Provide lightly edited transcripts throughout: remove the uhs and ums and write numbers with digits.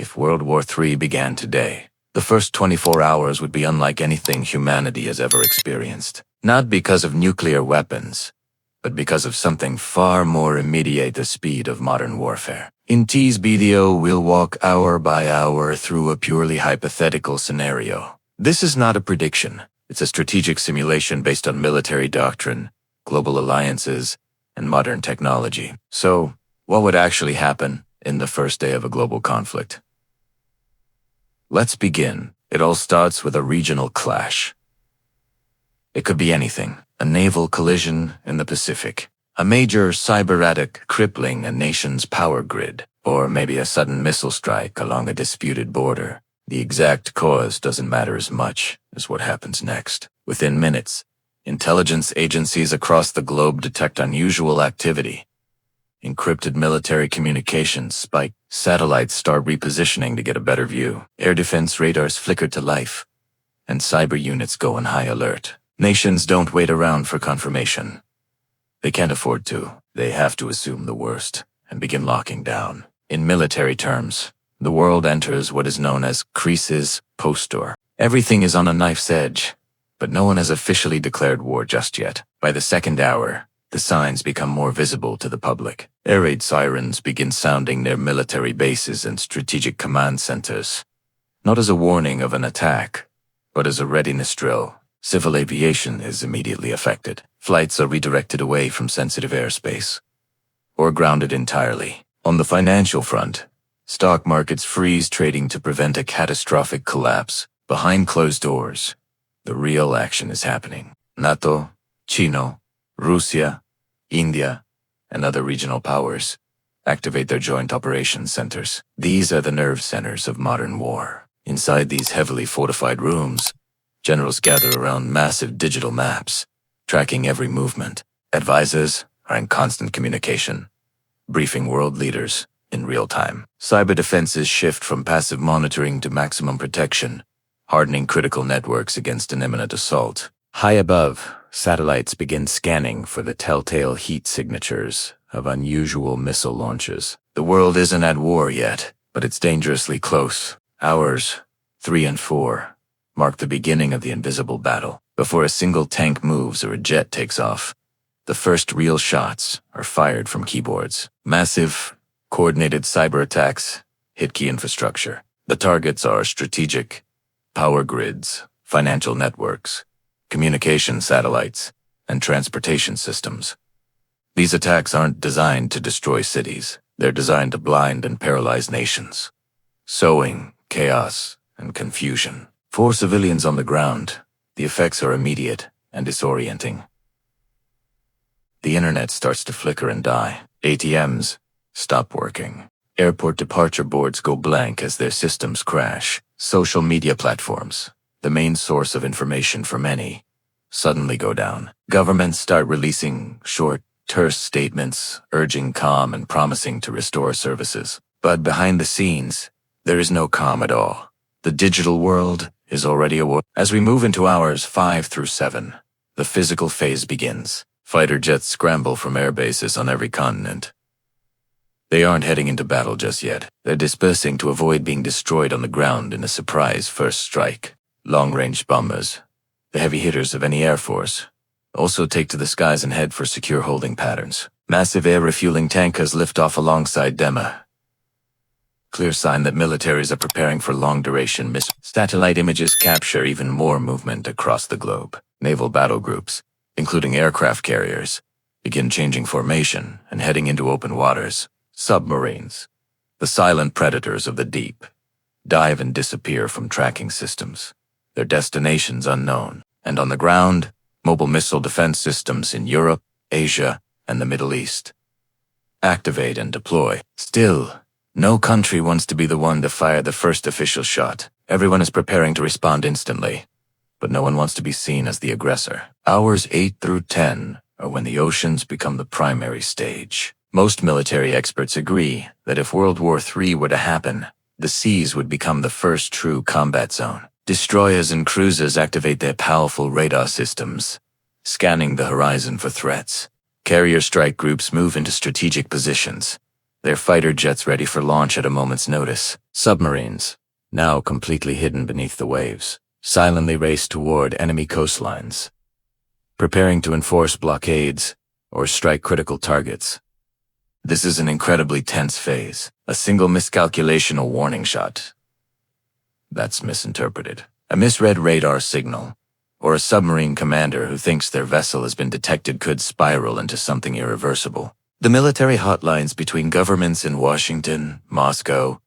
If World War III began today, the first 24 hours would be unlike anything humanity has ever experienced. Not because of nuclear weapons, but because of something far more immediate, the speed of modern warfare. In today's video, we'll walk hour by hour through a purely hypothetical scenario. This is not a prediction. It's a strategic simulation based on military doctrine, global alliances, and modern technology. So, what would actually happen in the first day of a global conflict? Let's begin. It all starts with a regional clash. It could be anything. A naval collision in the Pacific, a major cyber attack crippling a nation's power grid, or maybe a sudden missile strike along a disputed border. The exact cause doesn't matter as much as what happens next. Within minutes, intelligence agencies across the globe detect unusual activity. Encrypted military communications spike. Satellites start repositioning to get a better view. Air defense radars flicker to life, and cyber units go on high alert. Nations don't wait around for confirmation. They can't afford to. They have to assume the worst and begin locking down. In military terms, the world enters what is known as crisis posture. Everything is on a knife's edge, but no one has officially declared war just yet. By the second hour, the signs become more visible to the public. Air raid sirens begin sounding near military bases and strategic command centers, not as a warning of an attack, but as a readiness drill. Civil aviation is immediately affected. Flights are redirected away from sensitive airspace, or grounded entirely. On the financial front, stock markets freeze trading to prevent a catastrophic collapse. Behind closed doors, the real action is happening. NATO, China, Russia, India, and other regional powers activate their joint operations centers. These are the nerve centers of modern war. Inside these heavily fortified rooms, generals gather around massive digital maps, tracking every movement. Advisors are in constant communication, briefing world leaders in real time. Cyber defenses shift from passive monitoring to maximum protection, hardening critical networks against an imminent assault. High above, satellites begin scanning for the telltale heat signatures of unusual missile launches. The world isn't at war yet, but it's dangerously close. Hours 3 and 4 mark the beginning of the invisible battle. Before a single tank moves or a jet takes off, the first real shots are fired from keyboards. Massive, coordinated cyber attacks hit key infrastructure. The targets are strategic, power grids, financial networks, communication satellites, and transportation systems. These attacks aren't designed to destroy cities. They're designed to blind and paralyze nations, sowing chaos and confusion. For civilians on the ground, the effects are immediate and disorienting. The internet starts to flicker and die. ATMs stop working. Airport departure boards go blank as their systems crash. Social media platforms, the main source of information for many, suddenly go down. Governments start releasing short, terse statements, urging calm and promising to restore services. But behind the scenes, there is no calm at all. The digital world is already a war. As we move into hours 5 through 7, the physical phase begins. Fighter jets scramble from air bases on every continent. They aren't heading into battle just yet. They're dispersing to avoid being destroyed on the ground in a surprise first strike. Long-range bombers, the heavy hitters of any air force, also take to the skies and head for secure holding patterns. Massive air refueling tankers lift off alongside them. Clear sign that militaries are preparing for long-duration missions. Satellite images capture even more movement across the globe. Naval battle groups, including aircraft carriers, begin changing formation and heading into open waters. Submarines, the silent predators of the deep, dive and disappear from tracking systems, their destinations unknown. And on the ground, mobile missile defense systems in Europe, Asia, and the Middle East activate and deploy. Still, no country wants to be the one to fire the first official shot. Everyone is preparing to respond instantly, but no one wants to be seen as the aggressor. Hours 8 through 10 are when the oceans become the primary stage. Most military experts agree that if World War III were to happen, the seas would become the first true combat zone. Destroyers and cruisers activate their powerful radar systems, scanning the horizon for threats. Carrier strike groups move into strategic positions, their fighter jets ready for launch at a moment's notice. Submarines, now completely hidden beneath the waves, silently race toward enemy coastlines, preparing to enforce blockades or strike critical targets. This is an incredibly tense phase. A single miscalculation, a warning shot. That's misinterpreted. A misread radar signal, or a submarine commander who thinks their vessel has been detected could spiral into something irreversible. The military hotlines between governments in Washington, Moscow,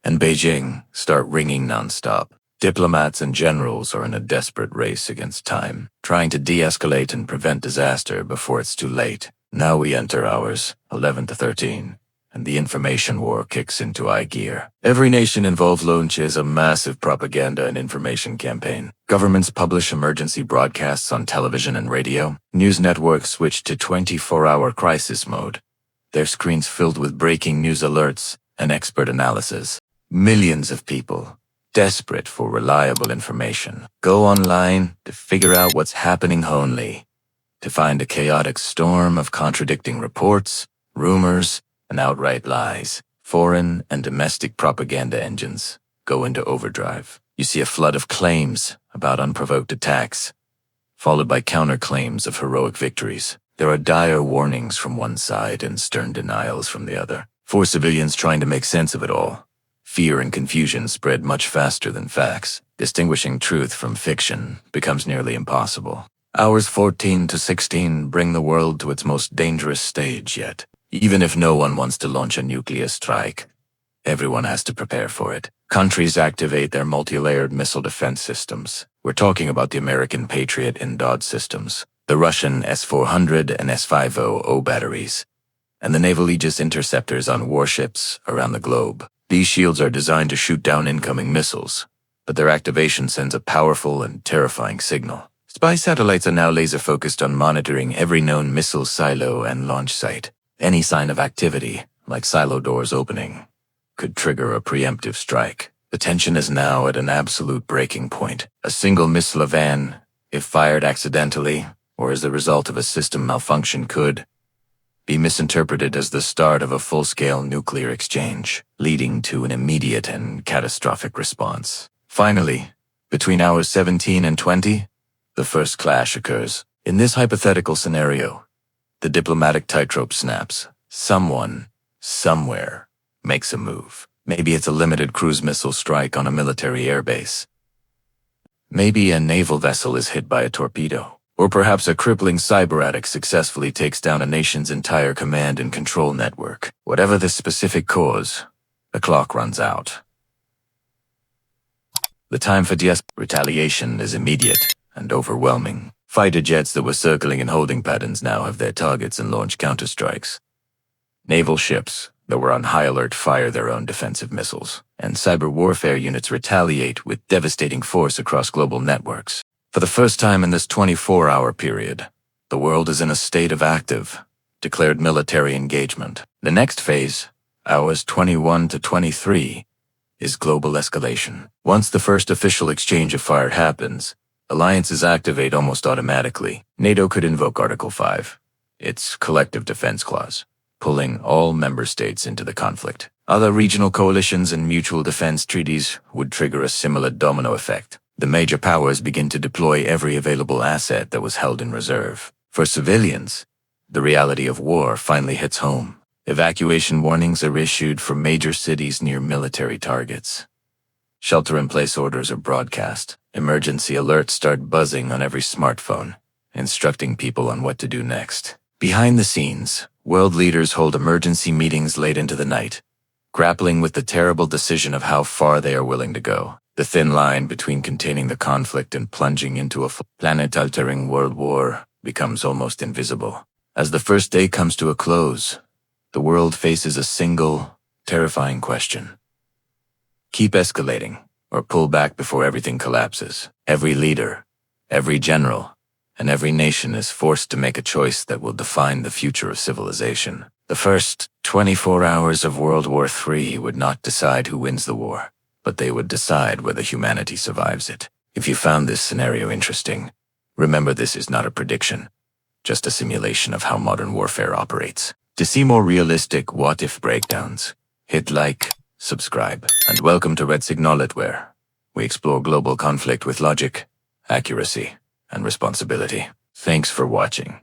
and Beijing start ringing nonstop. Diplomats and generals are in a desperate race against time, trying to de-escalate and prevent disaster before it's too late. Now we enter hours 11 to 13, and the information war kicks into high gear. Every nation involved launches a massive propaganda and information campaign. Governments publish emergency broadcasts on television and radio. News networks switch to 24-hour crisis mode, their screens filled with breaking news alerts and expert analysis. Millions of people, desperate for reliable information, go online to figure out what's happening, only to find a chaotic storm of contradicting reports, rumors, and outright lies. Foreign and domestic propaganda engines go into overdrive. You see a flood of claims about unprovoked attacks, followed by counterclaims of heroic victories. There are dire warnings from one side and stern denials from the other. For civilians trying to make sense of it all, fear and confusion spread much faster than facts. Distinguishing truth from fiction becomes nearly impossible. Hours 14 to 16 bring the world to its most dangerous stage yet. Even if no one wants to launch a nuclear strike, everyone has to prepare for it. Countries activate their multi-layered missile defense systems. We're talking about the American Patriot and DOD systems, the Russian S-400 and S-500 batteries, and the Naval Aegis interceptors on warships around the globe. These shields are designed to shoot down incoming missiles, but their activation sends a powerful and terrifying signal. Spy satellites are now laser-focused on monitoring every known missile silo and launch site. Any sign of activity, like silo doors opening, could trigger a preemptive strike. The tension is now at an absolute breaking point. A single missile van, if fired accidentally or as the result of a system malfunction, could be misinterpreted as the start of a full-scale nuclear exchange, leading to an immediate and catastrophic response. Finally, between hours 17 and 20, the first clash occurs. In this hypothetical scenario, the diplomatic tightrope snaps. Someone, somewhere, makes a move. Maybe it's a limited cruise missile strike on a military airbase. Maybe a naval vessel is hit by a torpedo. Or perhaps a crippling cyber attack successfully takes down a nation's entire command and control network. Whatever the specific cause, the clock runs out. The time for retaliation is immediate and overwhelming. Fighter jets that were circling in holding patterns now have their targets and launch counterstrikes. Naval ships that were on high alert fire their own defensive missiles, and cyber warfare units retaliate with devastating force across global networks. For the first time in this 24-hour period, the world is in a state of active, declared military engagement. The next phase, hours 21 to 23, is global escalation. Once the first official exchange of fire happens, alliances activate almost automatically. NATO could invoke Article 5, its collective defense clause, pulling all member states into the conflict. Other regional coalitions and mutual defense treaties would trigger a similar domino effect. The major powers begin to deploy every available asset that was held in reserve. For civilians, the reality of war finally hits home. Evacuation warnings are issued from major cities near military targets. Shelter-in-place orders are broadcast. Emergency alerts start buzzing on every smartphone, instructing people on what to do next. Behind the scenes, world leaders hold emergency meetings late into the night, grappling with the terrible decision of how far they are willing to go. The thin line between containing the conflict and plunging into a planet-altering world war becomes almost invisible. As the first day comes to a close, the world faces a single, terrifying question. Keep escalating, or pull back before everything collapses. Every leader, every general, and every nation is forced to make a choice that will define the future of civilization. The first 24 hours of World War III would not decide who wins the war, but they would decide whether humanity survives it. If you found this scenario interesting, remember this is not a prediction, just a simulation of how modern warfare operates. To see more realistic what-if breakdowns, hit like, subscribe, and welcome to Redsignalert, where we explore global conflict with logic, accuracy, and responsibility. Thanks for watching.